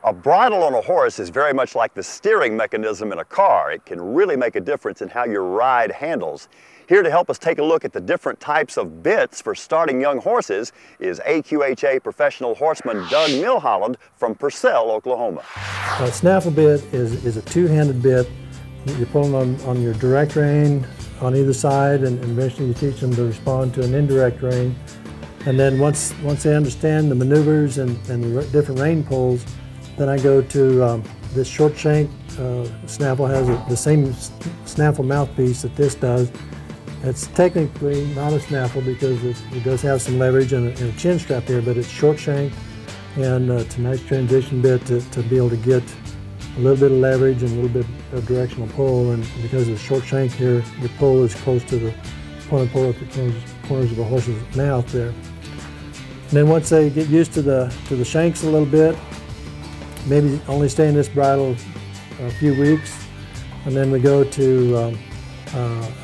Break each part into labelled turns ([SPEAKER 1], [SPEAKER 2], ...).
[SPEAKER 1] A bridle on a horse is very much like the steering mechanism in a car. It can really make a difference in how your ride handles. Here to help us take a look at the different types of bits for starting young horses is AQHA professional horseman Doug Milholland from Purcell, Oklahoma.
[SPEAKER 2] A snaffle bit is a two-handed bit. You're pulling on your direct rein on either side, and eventually you teach them to respond to an indirect rein. And then once they understand the maneuvers and the different rein pulls, then I go to this short shank. Snaffle has the same snaffle mouthpiece that this does. It's technically not a snaffle because it does have some leverage and a chin strap here, but it's short shank, and it's a nice transition bit to be able to get a little bit of leverage and a little bit of directional pull. And because of the short shank here, the pull is close to the point of pull at the corners of a horse's mouth there. And then once they get used to the shanks a little bit, maybe only stay in this bridle a few weeks, and then we go to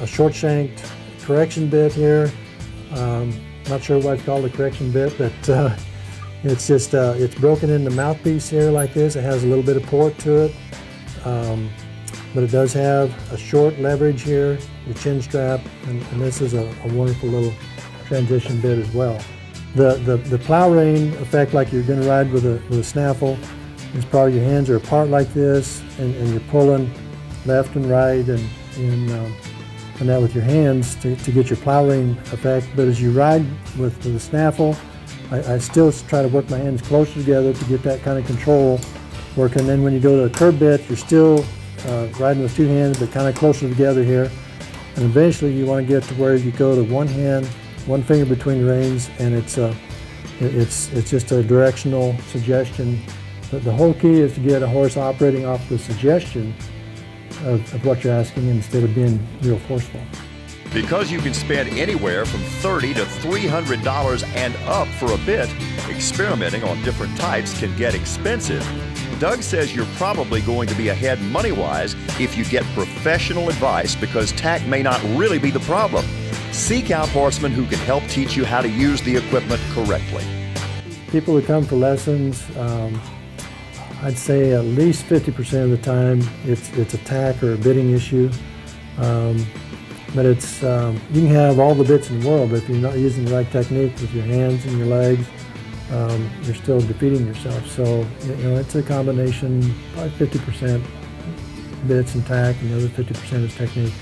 [SPEAKER 2] a short shanked correction bit here. Not sure why it's called a correction bit, but it's just it's broken in the mouthpiece here like this. It has a little bit of port to it, but it does have a short leverage here, the chin strap, and this is a wonderful little transition bit as well. The plow rein effect, like you're going to ride with a snaffle, is probably your hands are apart like this, and you're pulling left and right and that with your hands to get your plow rein effect. But as you ride with the snaffle, I still try to work my hands closer together to get that kind of control work. And then when you go to the curb bit, you're still riding with two hands, but kind of closer together here. And eventually you want to get to where you go to one hand, one finger between the reins, and it's just a directional suggestion. But the whole key is to get a horse operating off the suggestion of what you're asking instead of being real forceful.
[SPEAKER 3] Because you can spend anywhere from $30 to $300 and up for a bit, experimenting on different types can get expensive. Doug says you're probably going to be ahead money-wise if you get professional advice, because tack may not really be the problem. Seek out horsemen who can help teach you how to use the equipment correctly.
[SPEAKER 2] People who come for lessons, I'd say at least 50% of the time it's a tack or a bitting issue. But it's you can have all the bits in the world, but if you're not using the right technique with your hands and your legs, you're still defeating yourself. So it's a combination, probably 50% bits and tack, and the other 50% is technique.